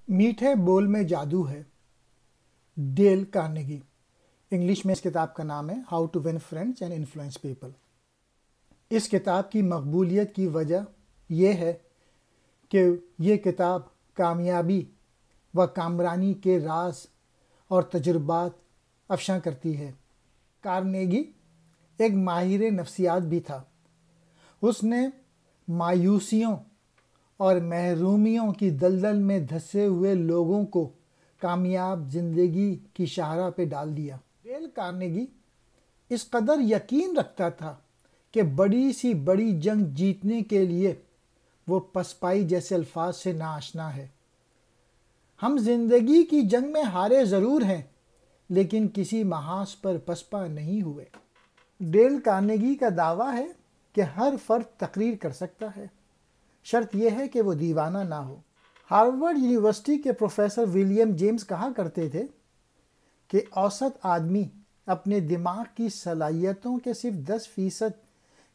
میٹھے بول میں جادو ہے، ڈیل کارنیگی۔ انگلش میں اس کتاب کا نام ہے how to win friends and influence people. اس کتاب کی مقبولیت کی وجہ یہ ہے کہ یہ کتاب کامیابی و کامرانی کے راز اور تجربات افشاں کرتی ہے۔ کارنیگی ایک ماہر نفسیات بھی تھا۔ اس نے مایوسیوں اور محرومیوں کی دلدل میں دھسے ہوئے لوگوں کو کامیاب زندگی کی شاہراہ پہ ڈال دیا۔ ڈیل کارنیگی اس قدر یقین رکھتا تھا کہ بڑی سی بڑی جنگ جیتنے کے لیے وہ پسپائی جیسے الفاظ سے ناآشنا ہے۔ ہم زندگی کی جنگ میں ہارے ضرور ہیں، لیکن کسی محاذ پر پسپا نہیں ہوئے۔ ڈیل کارنیگی کا دعویٰ ہے کہ ہر فرد تقریر کر سکتا ہے، شرط یہ ہے کہ وہ دیوانہ نہ ہو۔ ہارورڈ یونیورسٹی کے پروفیسر ولیم جیمز کہا کرتے تھے کہ اوسط آدمی اپنے دماغ کی صلاحیتوں کے صرف 10%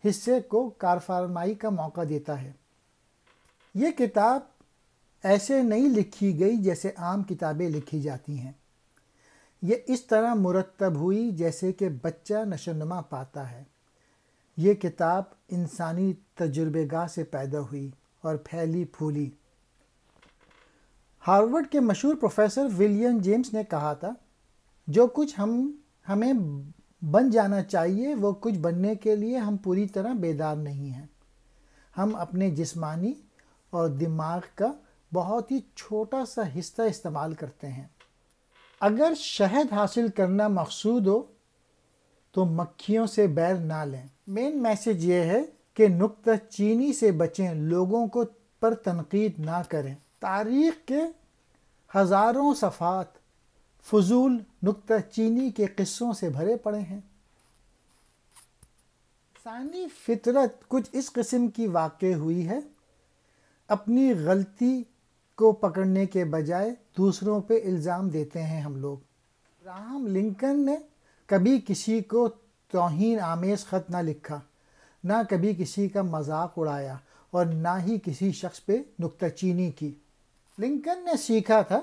حصے کو کارفرمائی کا موقع دیتا ہے۔ یہ کتاب ایسے نہیں لکھی گئی جیسے عام کتابیں لکھی جاتی ہیں۔ یہ اس طرح مرتب ہوئی جیسے کہ بچہ نشو و نما پاتا ہے۔ یہ کتاب انسانی تجربے گاہ سے پیدا ہوئی اور پھیلی پھولی۔ ہارورڈ کے مشہور پروفیسر ولیم جیمز نے کہا تھا، جو کچھ ہمیں بن جانا چاہیے وہ کچھ بننے کے لیے ہم پوری طرح بیدار نہیں ہیں۔ ہم اپنے جسمانی اور دماغ کا بہت ہی چھوٹا سا حصہ استعمال کرتے ہیں۔ اگر شہد حاصل کرنا مقصود ہو تو مکھیوں سے بیر نہ لیں۔ مین میسج یہ ہے کہ نکتہ چینی سے بچیں، لوگوں کو پر تنقید نہ کریں۔ تاریخ کے ہزاروں صفحات فضول نکتہ چینی کے قصوں سے بھرے پڑے ہیں۔ انسانی فطرت کچھ اس قسم کی واقع ہوئی ہے۔ اپنی غلطی کو پکڑنے کے بجائے دوسروں پہ الزام دیتے ہیں ہم لوگ۔ ابراہم لنکن نے کبھی کسی کو توہین آمیز خط نہ لکھا، نہ کبھی کسی کا مذاق اڑایا اور نہ ہی کسی شخص پہ نکتہ چینی کی۔ لنکن نے سیکھا تھا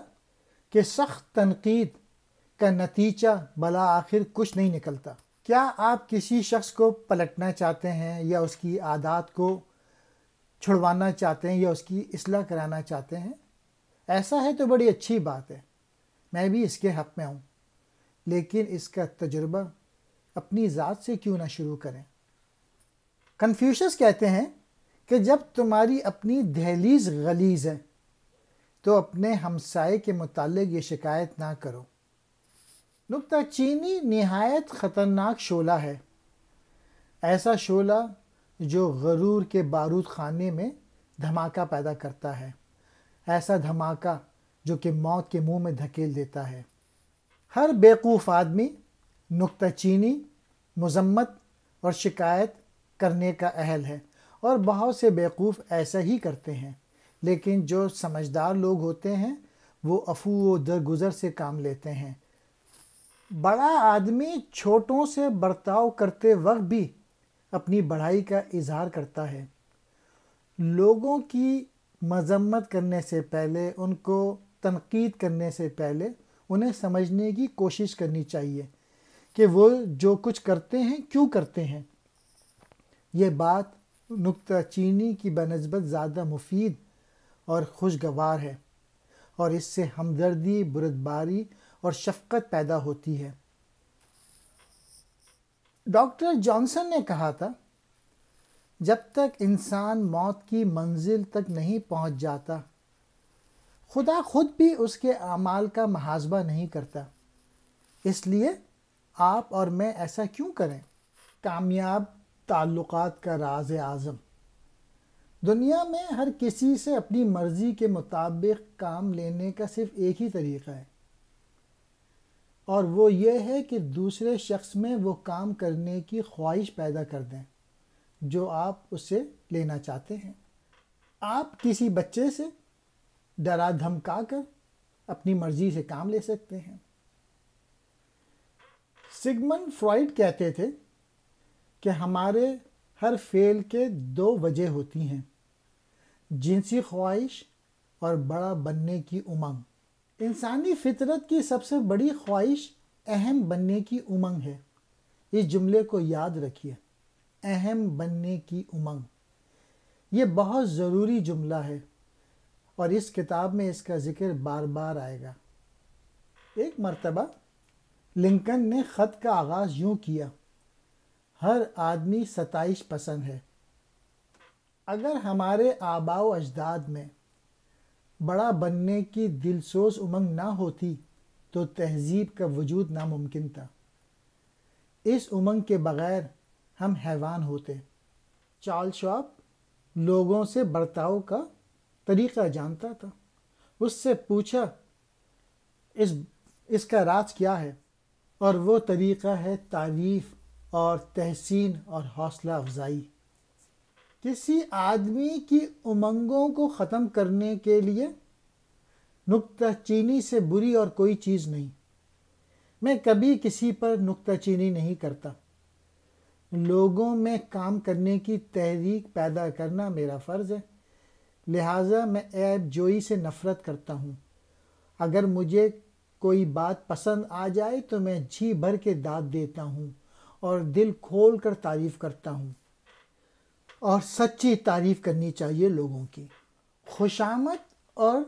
کہ سخت تنقید کا نتیجہ بالآخر کچھ نہیں نکلتا۔ کیا آپ کسی شخص کو پلٹنا چاہتے ہیں یا اس کی عادات کو چھڑوانا چاہتے ہیں یا اس کی اصلاح کرانا چاہتے ہیں؟ ایسا ہے تو بڑی اچھی بات ہے، میں بھی اس کے حق میں ہوں، لیکن اس کا تجربہ اپنی ذات سے کیوں نہ شروع کریں؟ کنفیوشس کہتے ہیں کہ جب تمہاری اپنی دہلیز غلیظ ہے تو اپنے ہمسائے کے متعلق یہ شکایت نہ کرو۔ نکتہ چینی نہایت خطرناک شعلہ ہے، ایسا شعلہ جو غرور کے بارود خانے میں دھماکہ پیدا کرتا ہے، ایسا دھماکہ جو کہ موت کے منہ میں دھکیل دیتا ہے۔ ہر بیوقوف آدمی نکتہ چینی، مذمت اور شکایت کرنے کا اہل ہے، اور بہت سے بیوقوف ایسا ہی کرتے ہیں، لیکن جو سمجھدار لوگ ہوتے ہیں وہ عفو و درگزر سے کام لیتے ہیں۔ بڑا آدمی چھوٹوں سے برتاؤ کرتے وقت بھی اپنی بڑائی کا اظہار کرتا ہے۔ لوگوں کی مذمت کرنے سے پہلے، ان کو تنقید کرنے سے پہلے انہیں سمجھنے کی کوشش کرنی چاہیے کہ وہ جو کچھ کرتے ہیں کیوں کرتے ہیں۔ یہ بات نکتہ چینی کی بنسبت زیادہ مفید اور خوشگوار ہے، اور اس سے ہمدردی، بردباری اور شفقت پیدا ہوتی ہے۔ ڈاکٹر جانسن نے کہا تھا، جب تک انسان موت کی منزل تک نہیں پہنچ جاتا، خدا خود بھی اس کے اعمال کا محاسبہ نہیں کرتا۔ اس لیے آپ اور میں ایسا کیوں کریں؟ کامیاب تعلقات کا راز اعظم۔ دنیا میں ہر کسی سے اپنی مرضی کے مطابق کام لینے کا صرف ایک ہی طریقہ ہے، اور وہ یہ ہے کہ دوسرے شخص میں وہ کام کرنے کی خواہش پیدا کر دیں جو آپ اس سے لینا چاہتے ہیں۔ آپ کسی بچے سے ڈرا دھمکا کر اپنی مرضی سے کام لے سکتے ہیں۔ سگمنڈ فرائڈ کہتے تھے کہ ہمارے ہر فعل کے 2 وجہ ہوتی ہیں، جنسی خواہش اور بڑا بننے کی امنگ۔ انسانی فطرت کی سب سے بڑی خواہش اہم بننے کی امنگ ہے۔ اس جملے کو یاد رکھیے، اہم بننے کی امنگ۔ یہ بہت ضروری جملہ ہے اور اس کتاب میں اس کا ذکر بار بار آئے گا۔ ایک مرتبہ لنکن نے خط کا آغاز یوں کیا: ہر آدمی ستائش پسند ہے۔ اگر ہمارے آباء و اجداد میں بڑا بننے کی دلسوز امنگ نہ ہوتی تو تہذیب کا وجود ناممکن تھا۔ اس امنگ کے بغیر ہم حیوان ہوتے۔ چارلس شواب لوگوں سے برتاؤ کا طریقہ جانتا تھا۔ اس سے پوچھا اس کا راز کیا ہے، اور وہ طریقہ ہے تعریف اور تحسین اور حوصلہ افزائی۔ کسی آدمی کی امنگوں کو ختم کرنے کے لیے نکتہ چینی سے بری اور کوئی چیز نہیں۔ میں کبھی کسی پر نکتہ چینی نہیں کرتا۔ لوگوں میں کام کرنے کی تحریک پیدا کرنا میرا فرض ہے، لہٰذا میں عیب جوئی سے نفرت کرتا ہوں۔ اگر مجھے کوئی بات پسند آ جائے تو میں جی بھر کے داد دیتا ہوں اور دل کھول کر تعریف کرتا ہوں، اور سچی تعریف کرنی چاہیے لوگوں کی۔ خوشامد اور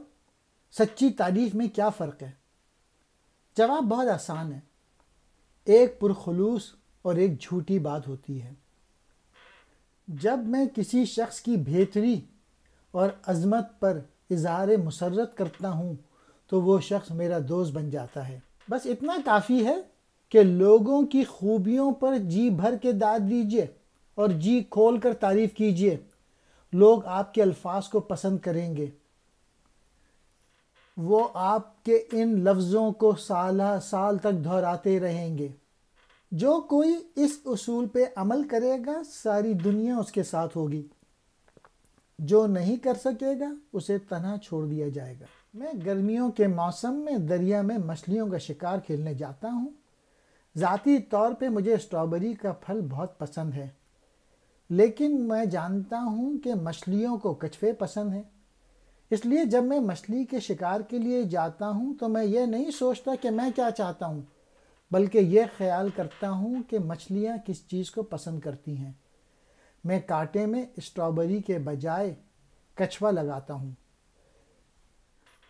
سچی تعریف میں کیا فرق ہے؟ جواب بہت آسان ہے۔ ایک پرخلوص اور ایک جھوٹی بات ہوتی ہے۔ جب میں کسی شخص کی بہتری اور عظمت پر اظہار مسرت کرتا ہوں تو وہ شخص میرا دوست بن جاتا ہے۔ بس اتنا کافی ہے کہ لوگوں کی خوبیوں پر جی بھر کے داد دیجیے اور جی کھول کر تعریف کیجیے، لوگ آپ کے الفاظ کو پسند کریں گے۔ وہ آپ کے ان لفظوں کو سال تک دہراتے رہیں گے۔ جو کوئی اس اصول پہ عمل کرے گا ساری دنیا اس کے ساتھ ہوگی، جو نہیں کر سکے گا اسے تنہا چھوڑ دیا جائے گا۔ میں گرمیوں کے موسم میں دریا میں مچھلیوں کا شکار کھیلنے جاتا ہوں۔ ذاتی طور پہ مجھے اسٹرابیری کا پھل بہت پسند ہے، لیکن میں جانتا ہوں کہ مچھلیوں کو کچھوے پسند ہیں۔ اس لیے جب میں مچھلی کے شکار کے لیے جاتا ہوں تو میں یہ نہیں سوچتا کہ میں کیا چاہتا ہوں، بلکہ یہ خیال کرتا ہوں کہ مچھلیاں کس چیز کو پسند کرتی ہیں۔ میں کانٹے میں اسٹرابیری کے بجائے کچھوا لگاتا ہوں۔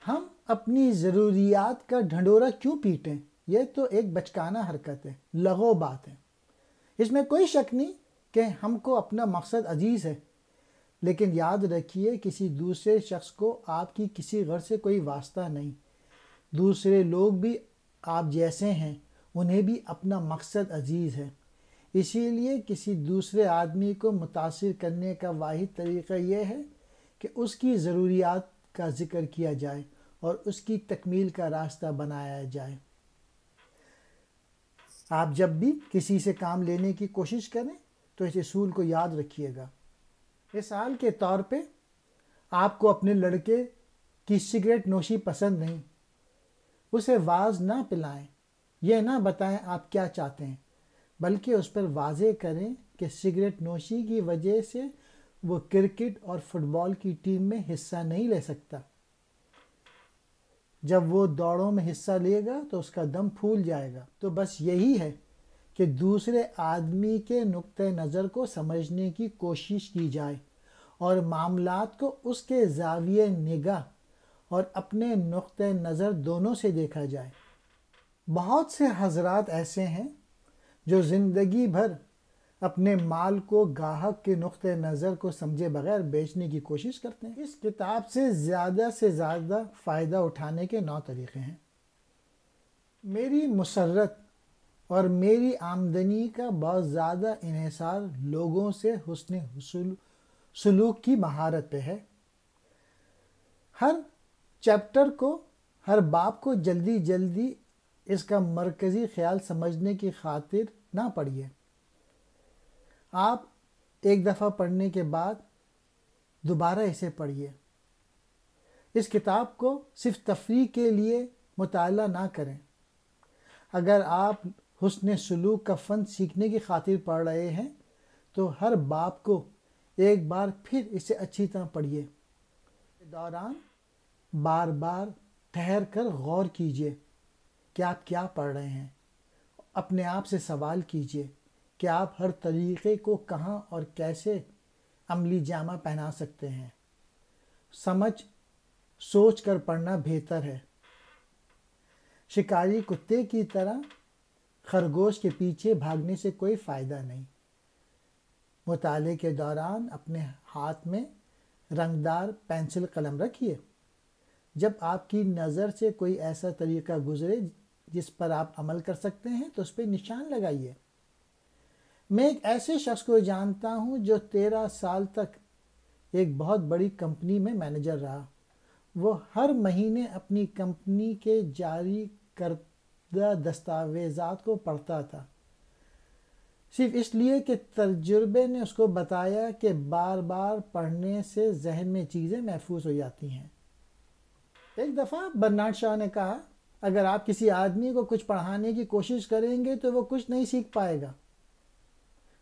ہم اپنی ضروریات کا ڈھنڈورا کیوں پیٹیں؟ یہ تو ایک بچکانہ حرکت ہے، لغو بات ہے۔ اس میں کوئی شک نہیں کہ ہم کو اپنا مقصد عزیز ہے، لیکن یاد رکھیے کسی دوسرے شخص کو آپ کی کسی غرض سے کوئی واسطہ نہیں۔ دوسرے لوگ بھی آپ جیسے ہیں، انہیں بھی اپنا مقصد عزیز ہے۔ اسی لیے کسی دوسرے آدمی کو متاثر کرنے کا واحد طریقہ یہ ہے کہ اس کی ضروریات کا ذکر کیا جائے اور اس کی تکمیل کا راستہ بنایا جائے۔ آپ جب بھی کسی سے کام لینے کی کوشش کریں تو اس اصول کو یاد رکھیے گا۔ مثال کے طور پہ آپ کو اپنے لڑکے کی سگریٹ نوشی پسند نہیں، اسے واز نہ پلائیں، یہ نہ بتائیں آپ کیا چاہتے ہیں، بلکہ اس پر واضح کریں کہ سگریٹ نوشی کی وجہ سے وہ کرکٹ اور فٹ بال کی ٹیم میں حصہ نہیں لے سکتا۔ جب وہ دوڑوں میں حصہ لے گا تو اس کا دم پھول جائے گا۔ تو بس یہی ہے کہ دوسرے آدمی کے نقطہ نظر کو سمجھنے کی کوشش کی جائے اور معاملات کو اس کے زاویہ نگاہ اور اپنے نقطہ نظر دونوں سے دیکھا جائے۔ بہت سے حضرات ایسے ہیں جو زندگی بھر اپنے مال کو گاہک کے نقطہ نظر کو سمجھے بغیر بیچنے کی کوشش کرتے ہیں۔ اس کتاب سے زیادہ فائدہ اٹھانے کے 9 طریقے ہیں۔ میری مسرت اور میری آمدنی کا بہت زیادہ انحصار لوگوں سے حسن سلوک کی مہارت پہ ہے۔ ہر چیپٹر کو، ہر باب کو جلدی اس کا مرکزی خیال سمجھنے کی خاطر نہ پڑھیے۔ آپ ایک دفعہ پڑھنے کے بعد دوبارہ اسے پڑھیے۔ اس کتاب کو صرف تفریح کے لیے مطالعہ نہ کریں۔ اگر آپ حسن سلوک کا فن سیکھنے کی خاطر پڑھ رہے ہیں تو ہر باب کو ایک بار پھر اسے اچھی طرح پڑھیے۔ دوران بار بار ٹھہر کر غور کیجیے کہ آپ کیا پڑھ رہے ہیں. اپنے آپ سے سوال کیجیے کہ آپ ہر طریقے کو کہاں اور کیسے عملی جامہ پہنا سکتے ہیں. سمجھ سوچ کر پڑھنا بہتر ہے. شکاری کتے کی طرح خرگوش کے پیچھے بھاگنے سے کوئی فائدہ نہیں. مطالعے کے دوران اپنے ہاتھ میں رنگدار پینسل قلم رکھیے. جب آپ کی نظر سے کوئی ایسا طریقہ گزرے جس پر آپ عمل کر سکتے ہیں تو اس پہ نشان لگائیے. میں ایک ایسے شخص کو جانتا ہوں جو 13 سال تک ایک بہت بڑی کمپنی میں مینیجر رہا. وہ ہر مہینے اپنی کمپنی کے جاری کردہ دستاویزات کو پڑھتا تھا، صرف اس لیے کہ تجربے نے اس کو بتایا کہ بار بار پڑھنے سے ذہن میں چیزیں محفوظ ہو جاتی ہیں. ایک دفعہ برنارڈ شاہ نے کہا، اگر آپ کسی آدمی کو کچھ پڑھانے کی کوشش کریں گے تو وہ کچھ نہیں سیکھ پائے گا.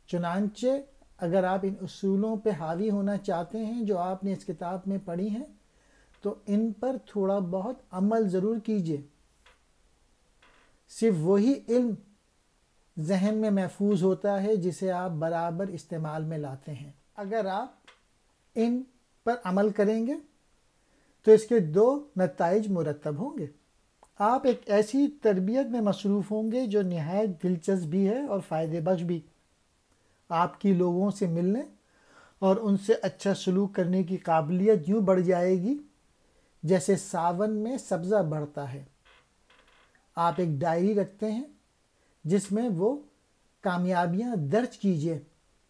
چنانچہ اگر آپ ان اصولوں پہ حاوی ہونا چاہتے ہیں جو آپ نے اس کتاب میں پڑھی ہیں تو ان پر تھوڑا بہت عمل ضرور کیجیے. صرف وہی علم ذہن میں محفوظ ہوتا ہے جسے آپ برابر استعمال میں لاتے ہیں. اگر آپ ان پر عمل کریں گے تو اس کے 2 نتائج مرتب ہوں گے. آپ ایک ایسی تربیت میں مصروف ہوں گے جو نہایت دلچسپ بھی ہے اور فائدہ بخش بھی. آپ کی لوگوں سے ملنے اور ان سے اچھا سلوک کرنے کی قابلیت یوں بڑھ جائے گی جیسے ساون میں سبزہ بڑھتا ہے. آپ ایک ڈائری رکھتے ہیں جس میں وہ کامیابیاں درج کیجیے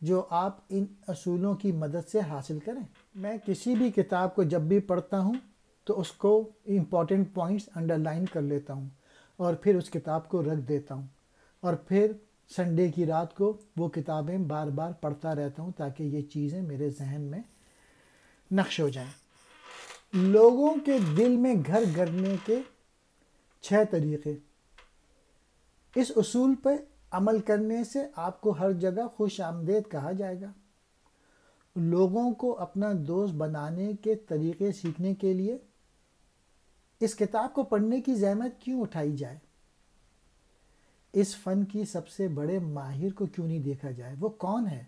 جو آپ ان اصولوں کی مدد سے حاصل کریں. میں کسی بھی کتاب کو جب بھی پڑھتا ہوں تو اس کو امپورٹنٹ پوائنٹس انڈر لائن کر لیتا ہوں اور پھر اس کتاب کو رکھ دیتا ہوں اور پھر سنڈے کی رات کو وہ کتابیں بار بار پڑھتا رہتا ہوں تاکہ یہ چیزیں میرے ذہن میں نقش ہو جائیں. لوگوں کے دل میں گھر کرنے کے 6 طریقے. اس اصول پر عمل کرنے سے آپ کو ہر جگہ خوش آمدید کہا جائے گا. لوگوں کو اپنا دوست بنانے کے طریقے سیکھنے کے لیے اس کتاب کو پڑھنے کی زحمت کیوں اٹھائی جائے؟ اس فن کی سب سے بڑے ماہر کو کیوں نہیں دیکھا جائے؟ وہ کون ہے؟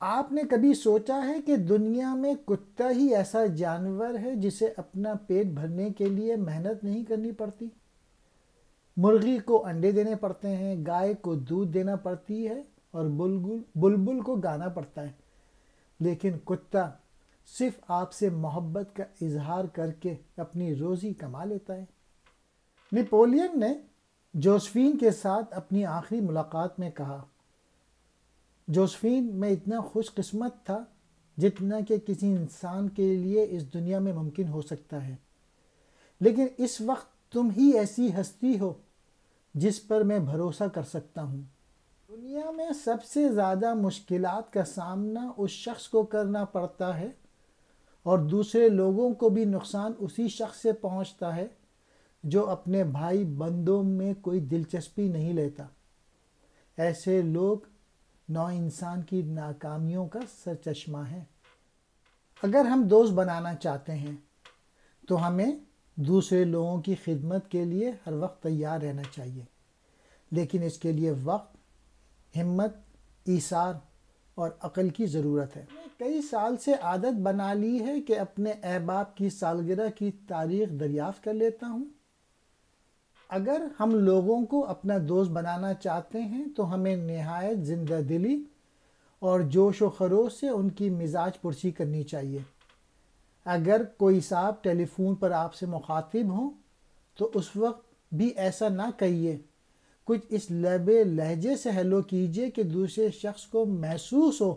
آپ نے کبھی سوچا ہے کہ دنیا میں کتا ہی ایسا جانور ہے جسے اپنا پیٹ بھرنے کے لیے محنت نہیں کرنی پڑتی؟ مرغی کو انڈے دینے پڑتے ہیں، گائے کو دودھ دینا پڑتی ہے اور بلبل کو گانا پڑتا ہے، لیکن کتا صرف آپ سے محبت کا اظہار کر کے اپنی روزی کما لیتا ہے. نپولین نے جوزفین کے ساتھ اپنی آخری ملاقات میں کہا، جوزفین میں اتنا خوش قسمت تھا جتنا کہ کسی انسان کے لیے اس دنیا میں ممکن ہو سکتا ہے، لیکن اس وقت تم ہی ایسی ہستی ہو جس پر میں بھروسہ کر سکتا ہوں. دنیا میں سب سے زیادہ مشکلات کا سامنا اس شخص کو کرنا پڑتا ہے اور دوسرے لوگوں کو بھی نقصان اسی شخص سے پہنچتا ہے جو اپنے بھائی بندوں میں کوئی دلچسپی نہیں لیتا. ایسے لوگ نوع انسان کی ناکامیوں کا سرچشمہ ہیں. اگر ہم دوست بنانا چاہتے ہیں تو ہمیں دوسرے لوگوں کی خدمت کے لیے ہر وقت تیار رہنا چاہیے، لیکن اس کے لیے وقت، ہمت، ایثار اور عقل کی ضرورت ہے. میں کئی سال سے عادت بنا لی ہے کہ اپنے احباب کی سالگرہ کی تاریخ دریافت کر لیتا ہوں. اگر ہم لوگوں کو اپنا دوست بنانا چاہتے ہیں تو ہمیں نہایت زندہ دلی اور جوش و خروش سے ان کی مزاج پرسی کرنی چاہیے. اگر کوئی صاحب ٹیلی فون پر آپ سے مخاطب ہوں تو اس وقت بھی ایسا نہ کہیے، کچھ اس لہجے سے ہیلو کیجئے کہ دوسرے شخص کو محسوس ہو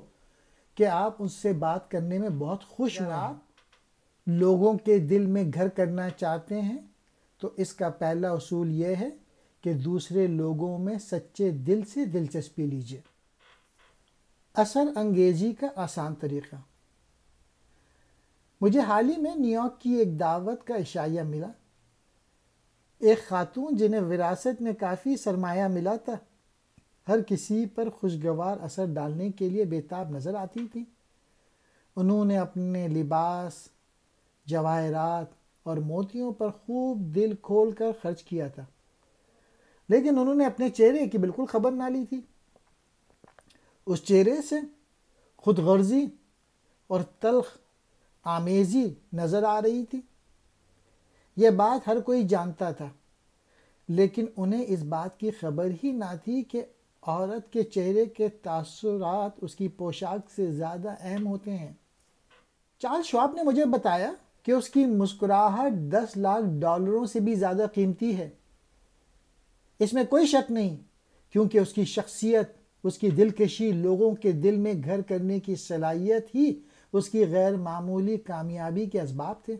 کہ آپ اس سے بات کرنے میں بہت خوش ہوئے ہیں. لوگوں کے دل میں گھر کرنا چاہتے ہیں تو اس کا پہلا اصول یہ ہے کہ دوسرے لوگوں میں سچے دل سے دلچسپی لیجئے. اثر انگیزی کا آسان طریقہ. مجھے حال ہی میں نیو یارک کی ایک دعوت کا عشائیہ ملا. ایک خاتون جنہیں وراثت میں کافی سرمایہ ملا تھا ہر کسی پر خوشگوار اثر ڈالنے کے لیے بے تاب نظر آتی تھیں. انہوں نے اپنے لباس، جواہرات اور موتیوں پر خوب دل کھول کر خرچ کیا تھا، لیکن انہوں نے اپنے چہرے کی بالکل خبر نہ لی تھی۔ اس چہرے سے خود غرضی اور تلخ آمیزی نظر آ رہی تھی۔ یہ بات ہر کوئی جانتا تھا، لیکن انہیں اس بات کی خبر ہی نہ تھی کہ عورت کے چہرے کے تاثرات اس کی پوشاک سے زیادہ اہم ہوتے ہیں۔ چارلس شواب نے مجھے بتایا کہ اس کی مسکراہٹ 10 لاکھ ڈالروں سے بھی زیادہ قیمتی ہے۔ اس میں کوئی شک نہیں، کیونکہ اس کی شخصیت، اس کی دلکشی، لوگوں کے دل میں گھر کرنے کی صلاحیت ہی اس کی غیر معمولی کامیابی کے اسباب تھے۔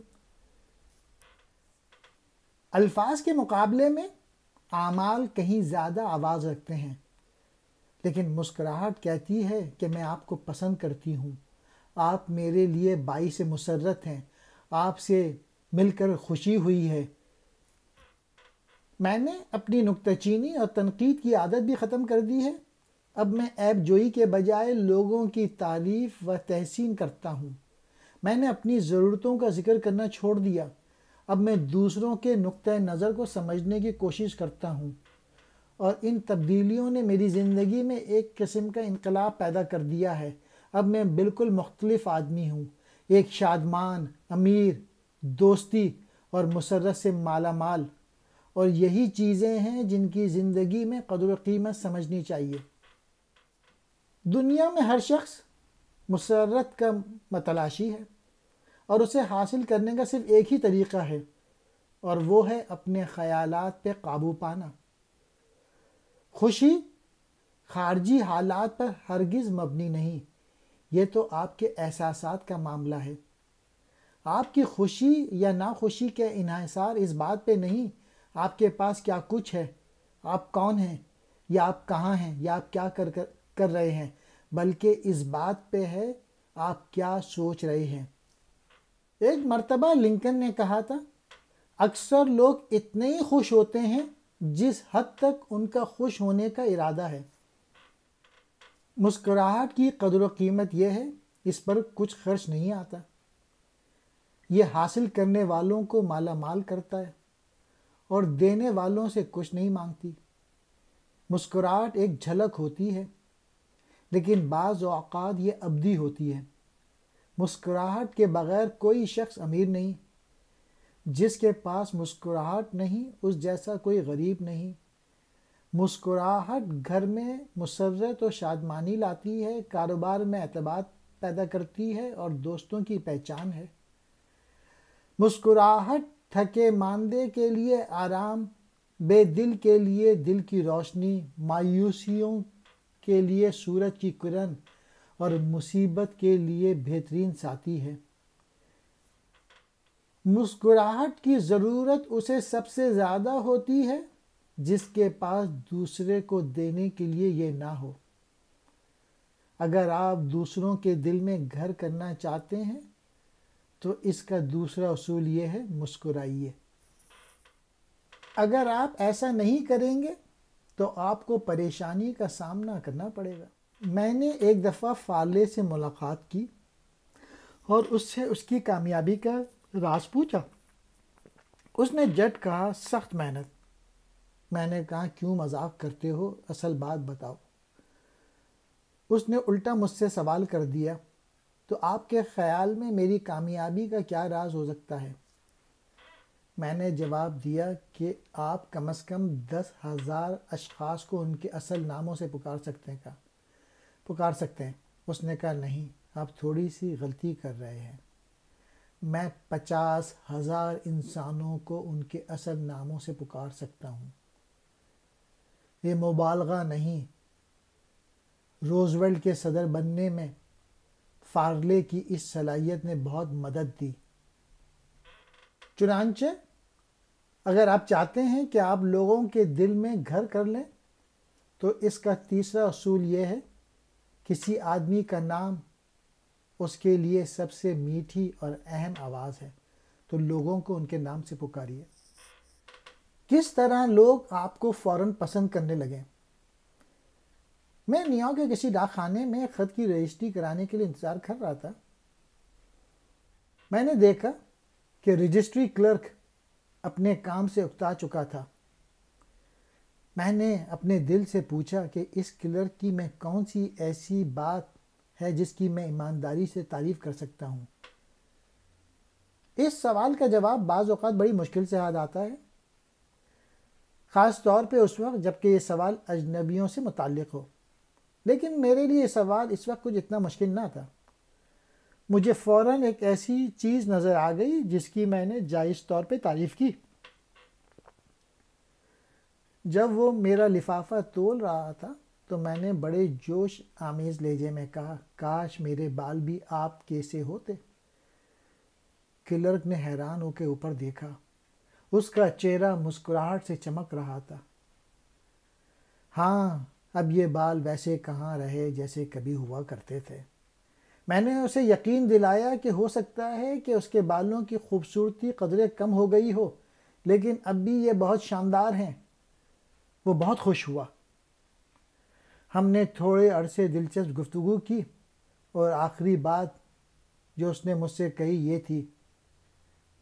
الفاظ کے مقابلے میں اعمال کہیں زیادہ آواز رکھتے ہیں، لیکن مسکراہٹ کہتی ہے کہ میں آپ کو پسند کرتی ہوں، آپ میرے لیے باعث مسرت ہیں، آپ سے مل کر خوشی ہوئی ہے۔ میں نے اپنی نکتہ چینی اور تنقید کی عادت بھی ختم کر دی ہے۔ اب میں عیب جوئی کے بجائے لوگوں کی تعریف و تحسین کرتا ہوں۔ میں نے اپنی ضرورتوں کا ذکر کرنا چھوڑ دیا۔ اب میں دوسروں کے نقطۂ نظر کو سمجھنے کی کوشش کرتا ہوں، اور ان تبدیلیوں نے میری زندگی میں ایک قسم کا انقلاب پیدا کر دیا ہے۔ اب میں بالکل مختلف آدمی ہوں، ایک شادمان، امیر، دوستی اور مسرت سے مالا مال، اور یہی چیزیں ہیں جن کی زندگی میں قدر و قیمت سمجھنی چاہیے۔ دنیا میں ہر شخص مسرت کا متلاشی ہے، اور اسے حاصل کرنے کا صرف ایک ہی طریقہ ہے، اور وہ ہے اپنے خیالات پہ قابو پانا۔ خوشی خارجی حالات پر ہرگز مبنی نہیں، یہ تو آپ کے احساسات کا معاملہ ہے۔ آپ کی خوشی یا ناخوشی کا انحصار اس بات پہ نہیں آپ کے پاس کیا کچھ ہے، آپ کون ہیں، یا آپ کہاں ہیں، یا آپ کیا کر رہے ہیں، بلکہ اس بات پہ ہے آپ کیا سوچ رہے ہیں۔ ایک مرتبہ لنکن نے کہا تھا، اکثر لوگ اتنے ہی خوش ہوتے ہیں جس حد تک ان کا خوش ہونے کا ارادہ ہے۔ مسکراہٹ کی قدر و قیمت یہ ہے، اس پر کچھ خرچ نہیں آتا۔ یہ حاصل کرنے والوں کو مالا مال کرتا ہے، اور دینے والوں سے کچھ نہیں مانگتی۔ مسکراہٹ ایک جھلک ہوتی ہے، لیکن بعض اوقات یہ ابدی ہوتی ہے۔ مسکراہٹ کے بغیر کوئی شخص امیر نہیں۔ جس کے پاس مسکراہٹ نہیں، اس جیسا کوئی غریب نہیں۔ مسکراہٹ گھر میں مسرت و شادمانی لاتی ہے، کاروبار میں اعتماد پیدا کرتی ہے، اور دوستوں کی پہچان ہے۔ مسکراہٹ تھکے ماندے کے لیے آرام، بے دل کے لیے دل کی روشنی، مایوسیوں کے لیے سورج کی کرن، اور مصیبت کے لیے بہترین ساتھی ہے۔ مسکراہٹ کی ضرورت اسے سب سے زیادہ ہوتی ہے جس کے پاس دوسرے کو دینے کے لیے یہ نہ ہو۔ اگر آپ دوسروں کے دل میں گھر کرنا چاہتے ہیں تو اس کا دوسرا اصول یہ ہے، مسکرائیے۔ اگر آپ ایسا نہیں کریں گے تو آپ کو پریشانی کا سامنا کرنا پڑے گا۔ میں نے ایک دفعہ فارلے سے ملاقات کی اور اس سے اس کی کامیابی کا راز پوچھا۔ اس نے جھٹ کہا، سخت محنت۔ میں نے کہا، کیوں مذاق کرتے ہو، اصل بات بتاؤ۔ اس نے الٹا مجھ سے سوال کر دیا، تو آپ کے خیال میں میری کامیابی کا کیا راز ہو سکتا ہے؟ میں نے جواب دیا کہ آپ کم از کم 10,000 اشخاص کو ان کے اصل ناموں سے پکار سکتے ہیں۔ اس نے کہا، نہیں، آپ تھوڑی سی غلطی کر رہے ہیں۔ میں 50,000 انسانوں کو ان کے اصل ناموں سے پکار سکتا ہوں۔ یہ مبالغہ نہیں۔ روزویلٹ کے صدر بننے میں فارلے کی اس صلاحیت نے بہت مدد دی۔ چنانچہ اگر آپ چاہتے ہیں کہ آپ لوگوں کے دل میں گھر کر لیں تو اس کا تیسرا اصول یہ ہے، کسی آدمی کا نام اس کے لیے سب سے میٹھی اور اہم آواز ہے تو لوگوں کو ان کے نام سے پکاریے۔ کس طرح لوگ آپ کو فوراً پسند کرنے لگیں۔ میں نیویارک کے کسی ڈاک خانے میں ایک خط کی رجسٹری کرانے کے لیے انتظار کر رہا تھا۔ میں نے دیکھا کہ رجسٹری کلرک اپنے کام سے اکتا چکا تھا۔ میں نے اپنے دل سے پوچھا کہ اس کلرک کی میں کون سی ایسی بات ہے جس کی میں ایمانداری سے تعریف کر سکتا ہوں۔ اس سوال کا جواب بعض اوقات بڑی مشکل سے یاد آتا ہے، خاص طور پہ اس وقت جب کہ یہ سوال اجنبیوں سے متعلق ہو، لیکن میرے لیے یہ سوال اس وقت کچھ اتنا مشکل نہ تھا۔ مجھے فوراً ایک ایسی چیز نظر آ گئی جس کی میں نے جائز طور پہ تعریف کی۔ جب وہ میرا لفافہ تول رہا تھا تو میں نے بڑے جوش آمیز لہجے میں کہا، کاش میرے بال بھی آپ کے سے ہوتے۔ کلرک نے حیران ہو کے اوپر دیکھا، اس کا چہرہ مسکراہٹ سے چمک رہا تھا۔ ہاں، اب یہ بال ویسے کہاں رہے جیسے کبھی ہوا کرتے تھے۔ میں نے اسے یقین دلایا کہ ہو سکتا ہے کہ اس کے بالوں کی خوبصورتی قدرے کم ہو گئی ہو، لیکن اب بھی یہ بہت شاندار ہیں۔ وہ بہت خوش ہوا۔ ہم نے تھوڑے عرصے دلچسپ گفتگو کی اور آخری بات جو اس نے مجھ سے کہی یہ تھی،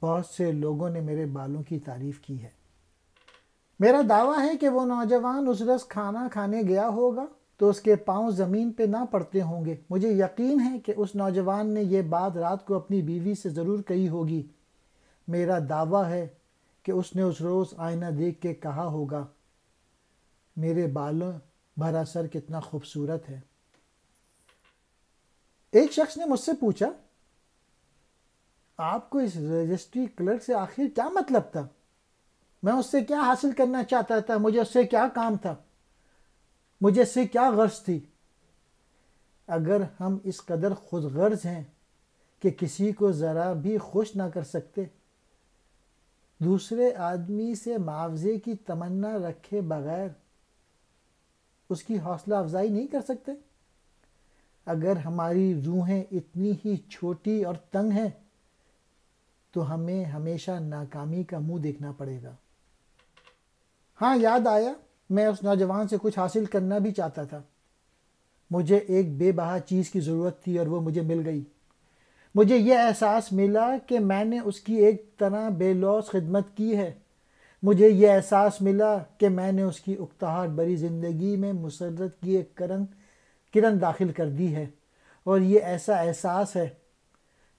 بہت سے لوگوں نے میرے بالوں کی تعریف کی ہے۔ میرا دعویٰ ہے کہ وہ نوجوان اس روز کھانا کھانے گیا ہوگا تو اس کے پاؤں زمین پہ نہ پڑتے ہوں گے۔ مجھے یقین ہے کہ اس نوجوان نے یہ بات رات کو اپنی بیوی سے ضرور کہی ہوگی۔ میرا دعویٰ ہے کہ اس نے اس روز آئینہ دیکھ کے کہا ہوگا، میرے بالوں بھرا سر کتنا خوبصورت ہے۔ ایک شخص نے مجھ سے پوچھا، آپ کو اس رجسٹری کلرک سے آخر کیا مطلب تھا؟ میں اس سے کیا حاصل کرنا چاہتا تھا؟ مجھے اس سے کیا کام تھا؟ مجھے اس سے کیا غرض تھی؟ اگر ہم اس قدر خود غرض ہیں کہ کسی کو ذرا بھی خوش نہ کر سکتے، دوسرے آدمی سے معاوضے کی تمنا رکھے بغیر اس کی حوصلہ افزائی نہیں کر سکتے، اگر ہماری روحیں اتنی ہی چھوٹی اور تنگ ہیں تو ہمیں ہمیشہ ناکامی کا منہ دیکھنا پڑے گا۔ ہاں، یاد آیا، میں اس نوجوان سے کچھ حاصل کرنا بھی چاہتا تھا۔ مجھے ایک بے بہا چیز کی ضرورت تھی اور وہ مجھے مل گئی۔ مجھے یہ احساس ملا کہ میں نے اس کی ایک طرح بے لوث خدمت کی ہے۔ مجھے یہ احساس ملا کہ میں نے اس کی اکتاہٹ بری زندگی میں مسرت کی ایک کرن داخل کر دی ہے، اور یہ ایسا احساس ہے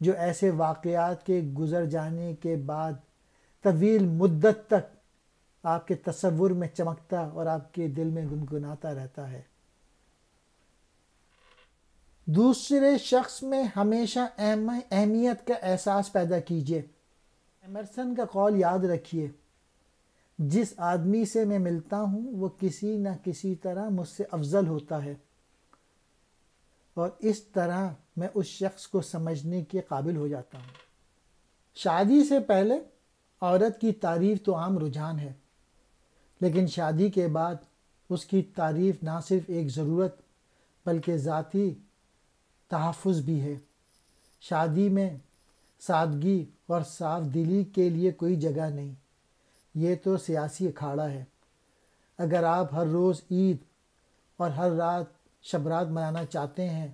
جو ایسے واقعات کے گزر جانے کے بعد طویل مدت تک آپ کے تصور میں چمکتا اور آپ کے دل میں گنگناتا رہتا ہے۔ دوسرے شخص میں ہمیشہ اہمیت کا احساس پیدا کیجیے۔ ایمرسن کا قول یاد رکھیے، جس آدمی سے میں ملتا ہوں وہ کسی نہ کسی طرح مجھ سے افضل ہوتا ہے، اور اس طرح میں اس شخص کو سمجھنے کے قابل ہو جاتا ہوں۔ شادی سے پہلے عورت کی تعریف تو عام رجحان ہے، لیکن شادی کے بعد اس کی تعریف نہ صرف ایک ضرورت بلکہ ذاتی تحفظ بھی ہے۔ شادی میں سادگی اور صاف دلی کے لیے کوئی جگہ نہیں، یہ تو سیاسی اکھاڑا ہے۔ اگر آپ ہر روز عید اور ہر رات شبرات منانا چاہتے ہیں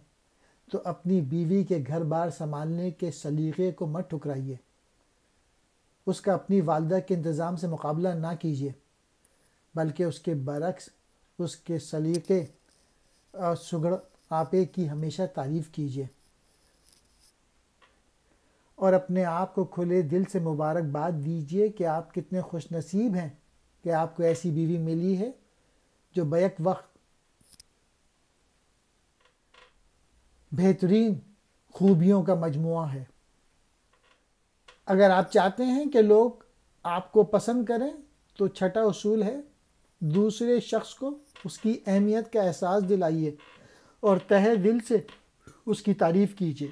تو اپنی بیوی کے گھر بار سنبھالنے کے سلیقے کو مت ٹھکرائیے، اس کا اپنی والدہ کے انتظام سے مقابلہ نہ کیجیے، بلکہ اس کے برعکس اس کے سلیقے اور سگڑ آپے کی ہمیشہ تعریف کیجیے، اور اپنے آپ کو کھلے دل سے مبارکباد دیجیے کہ آپ کتنے خوش نصیب ہیں کہ آپ کو ایسی بیوی ملی ہے جو بیک وقت بہترین خوبیوں کا مجموعہ ہے۔ اگر آپ چاہتے ہیں کہ لوگ آپ کو پسند کریں تو چھٹا اصول ہے، دوسرے شخص کو اس کی اہمیت کا احساس دلائیے اور تہہ دل سے اس کی تعریف کیجیے۔